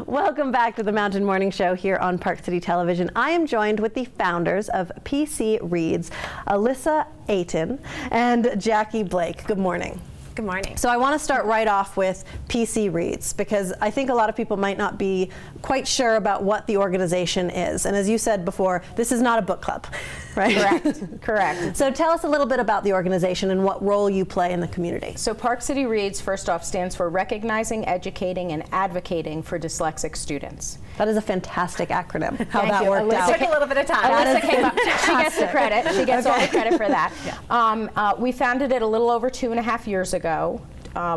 Welcome back to the Mountain Morning Show here on Park City Television. I am joined with the founders of PC Reads, Elissa, Aten, and Jackie Blake. Good morning. Good morning. So I want to start right off with PC Reads, because I think a lot of people might not be quite sure about what the organization is. And as you said before, this is not a book club, right? Correct. Correct. So tell us a little bit about the organization and what role you play in the community. So Park City Reads, first off, stands for Recognizing, Educating, and Advocating for Dyslexic Students. That is a fantastic acronym, how Thank that you. worked Elissa out. Took a little bit of time. Elissa came up. She gets the credit. She gets all the credit for that. Yeah. We founded it a little over 2.5 years ago.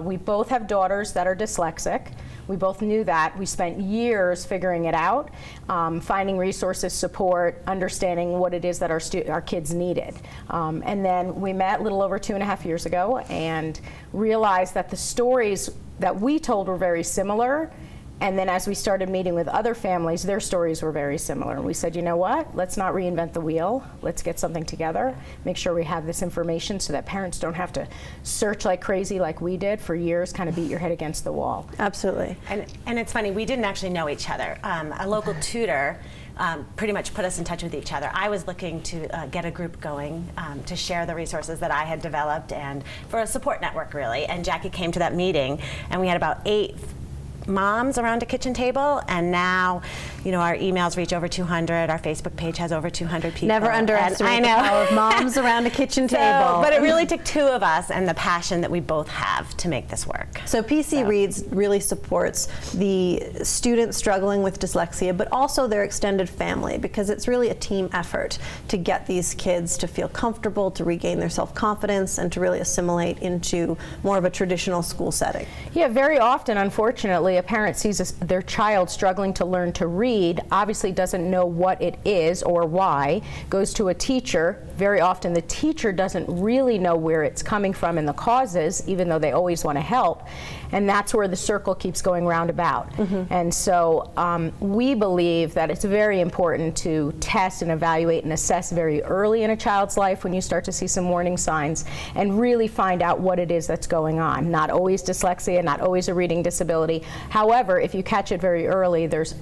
We both have daughters that are dyslexic. We both knew that. We spent years figuring it out, finding resources, support, understanding what it is that our kids needed. And then we met a little over 2.5 years ago and realized that the stories that we told were very similar. And then as we started meeting with other families, their stories were very similar. And we said, you know what? Let's not reinvent the wheel. Let's get something together, make sure we have this information so that parents don't have to search like crazy like we did for years, kind of beat your head against the wall. Absolutely. And it's funny, we didn't actually know each other. A local tutor pretty much put us in touch with each other. I was looking to get a group going to share the resources that I had developed and for a support network, really. And Jackie came to that meeting, and we had about 8 moms around a kitchen table, and now, you know, our emails reach over 200. Our Facebook page has over 200 people. Never underestimate the power of moms around a kitchen table. But it really took 2 of us and the passion that we both have to make this work. So PC Reads really supports the students struggling with dyslexia, but also their extended family, because it's really a team effort to get these kids to feel comfortable, to regain their self-confidence, and to really assimilate into more of a traditional school setting. Yeah, very often, unfortunately, a parent sees their child struggling to learn to read, obviously doesn't know what it is or why, goes to a teacher. Very often the teacher doesn't really know where it's coming from and the causes, even though they always want to help. And that's where the circle keeps going roundabout. And so we believe that it's very important to test and evaluate and assess very early in a child's life when you start to see some warning signs, and really find out what it is that's going on. Not always dyslexia, not always a reading disability. However, if you catch it very early, there's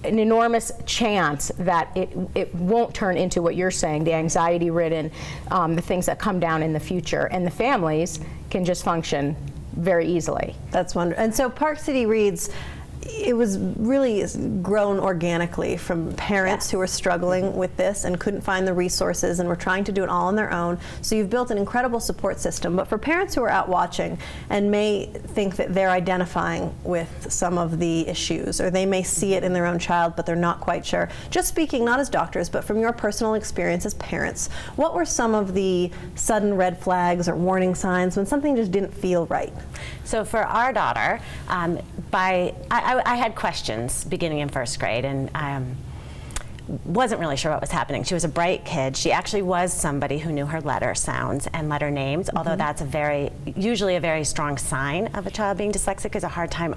an enormous chance that it won't turn into what you're saying, the anxiety-ridden, the things that come down in the future. And the families can just function very easily. That's wonderful. And so Park City Reads, it was really grown organically from parents who were struggling with this and couldn't find the resources and were trying to do it all on their own. So you've built an incredible support system. But for parents who are out watching and may think that they're identifying with some of the issues, or they may see it in their own child, but they're not quite sure, just speaking not as doctors, but from your personal experience as parents, what were some of the sudden red flags or warning signs when something just didn't feel right? So for our daughter, I had questions beginning in 1st grade, and wasn't really sure what was happening. She was a bright kid. She actually was somebody who knew her letter sounds and letter names, although that's usually a very strong sign of a child being dyslexic, is a hard time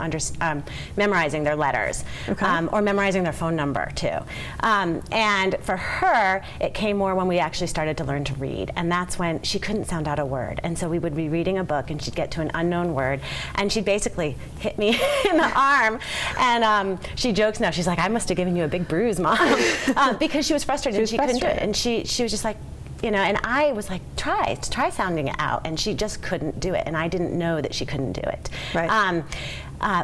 memorizing their letters, or memorizing their phone number too. And for her, it came more when we actually started to learn to read, and that's when she couldn't sound out a word. And so we would be reading a book, and she'd get to an unknown word, and she'd basically hit me in the arm. And she jokes now, she's like, I must have given you a big bruise, Mom. Because she was frustrated and she couldn't do it. And she was just like, you know, and I was like, try sounding it out. And she just couldn't do it. And I didn't know that she couldn't do it. Right.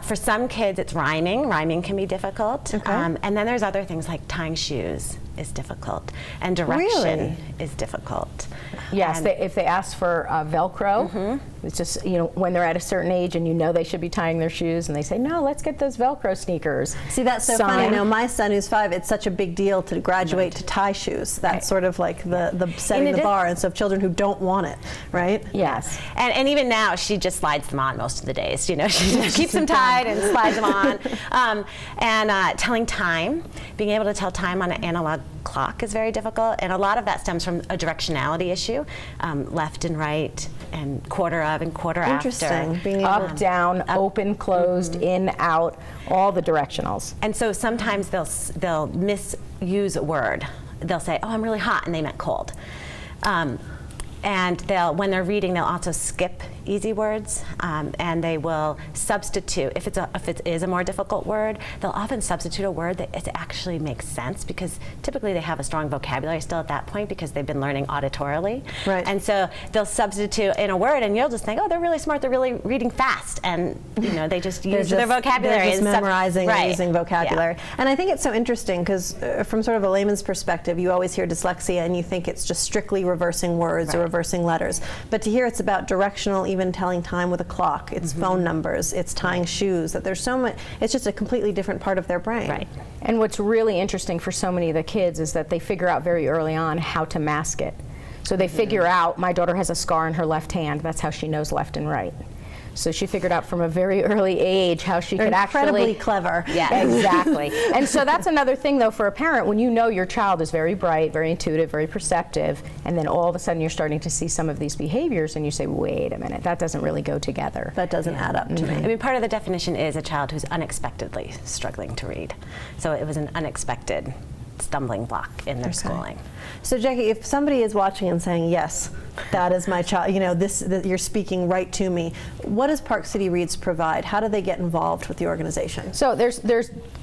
For some kids, it's rhyming. Rhyming can be difficult. And then there's other things like tying shoes is difficult, and direction is difficult. Yes, if they ask for Velcro, it's just, you know, when they're at a certain age and you know they should be tying their shoes, and they say, no, let's get those Velcro sneakers. See, that's so funny. Now, my son who's 5, it's such a big deal to graduate to tie shoes. That's sort of like the setting the bar, and so children who don't want it, right? Yes. And even now, she just slides them on most of the days. You know, she keeps them tied and slides them on. And telling time, being able to tell time on an analog clock is very difficult, and a lot of that stems from a directionality issue, left and right, and quarter of and quarter Interesting. after. Being able Up, down, open, closed, in, out, all the directionals. And so sometimes they'll misuse a word. They'll say, oh, I'm really hot, and they meant cold. And when they're reading, they'll also skip easy words, and they will substitute. If it is a more difficult word, they'll often substitute a word that it actually makes sense, because typically they have a strong vocabulary still at that point because they've been learning auditorily. Right. And so they'll substitute in a word, and you'll just think, oh, they're really smart. They're really reading fast, and they just use their vocabulary. They're just memorizing and right. using vocabulary. Yeah. And I think it's so interesting because from sort of a layman's perspective, you always hear dyslexia and you think it's just strictly reversing words or reversing letters. But to hear it's about directional, even telling time with a clock, it's phone numbers, it's tying shoes, that there's so much, it's just a completely different part of their brain. Right. And what's really interesting for so many of the kids is that they figure out very early on how to mask it. So they figure out, my daughter has a scar in her left hand, that's how she knows left and right. So she figured out from a very early age how she could Incredibly clever. Yeah. Exactly. And so that's another thing, though, for a parent, when you know your child is very bright, very intuitive, very perceptive, and then all of a sudden you're starting to see some of these behaviors, and you say, wait a minute, that doesn't really go together. That doesn't add up to me. I mean, part of the definition is a child who's unexpectedly struggling to read. So it was an unexpected stumbling block in their schooling. So Jackie, if somebody is watching and saying, yes, that is my child, you're speaking right to me, what does Park City Reads provide? How do they get involved with the organization? So there's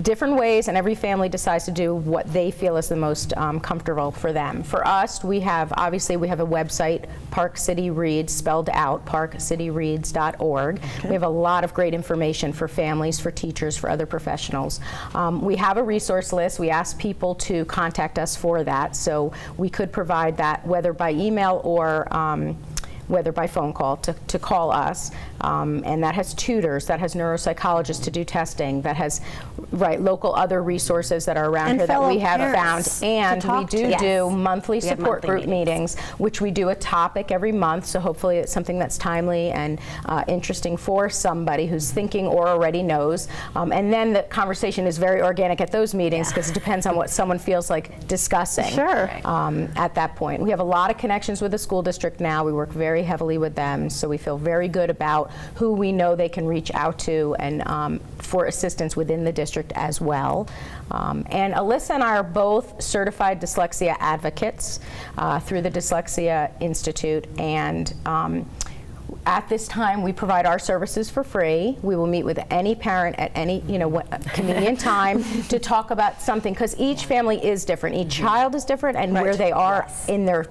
different ways, and every family decides to do what they feel is the most comfortable for them. For us, we have a website, Park City Reads, spelled out, parkcityreads.org. Okay. We have a lot of great information for families, for teachers, for other professionals. We have a resource list. We ask people to contact us for that, so we could provide that whether by email or whether by phone call, to call us. And that has tutors, that has neuropsychologists to do testing, that has local other resources that are around here that we have found. And we do monthly support group meetings, which we do a topic every month. So hopefully it's something that's timely and interesting for somebody who's thinking or already knows. And then the conversation is very organic at those meetings because it depends on what someone feels like discussing. Sure. At that point. We have a lot of connections with the school district now. We work very heavily with them, so we feel very good about who we know they can reach out to and for assistance within the district as well. And Elissa and I are both certified dyslexia advocates through the Dyslexia Institute, and at this time, we provide our services for free. We will meet with any parent at any convenient time to talk about something, because each family is different. Each child is different, and where they are in their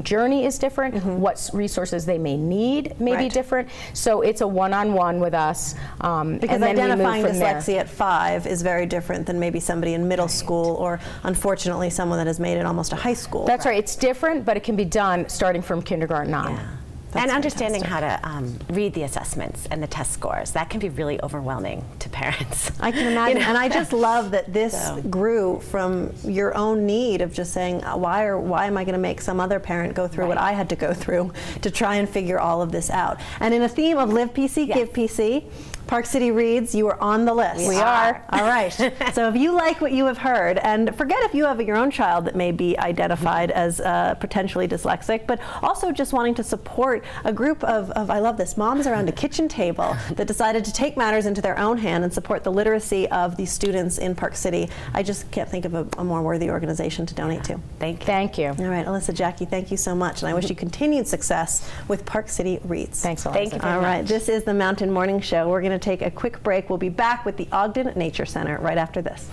journey is different. What resources they may need may be different. So it's a one-on-one with us. Because and then identifying we move from dyslexia at 5 is very different than maybe somebody in middle school, or unfortunately someone that has made it almost to high school. That's right. It's different, but it can be done starting from kindergarten on. Yeah. And understanding how to read the assessments and the test scores, that can be really overwhelming to parents. I can imagine. And I just love that this grew from your own need of just saying, why am I going to make some other parent go through what I had to go through to try and figure all of this out? And in a theme of Live PC, Give PC, Park City Reads, you are on the list. We are. All right. So if you like what you have heard, and forget if you have your own child that may be identified as potentially dyslexic, but also just wanting to support a group of I love this, moms around a kitchen table that decided to take matters into their own hand and support the literacy of these students in Park City. I just can't think of a more worthy organization to donate to. Thank you. All right, Elissa, Jackie, thank you so much, and I wish you continued success with Park City Reads. Thanks a lot. Thank you very much. All right, this is the Mountain Morning Show. We're going to take a quick break. We'll be back with the Ogden Nature Center right after this.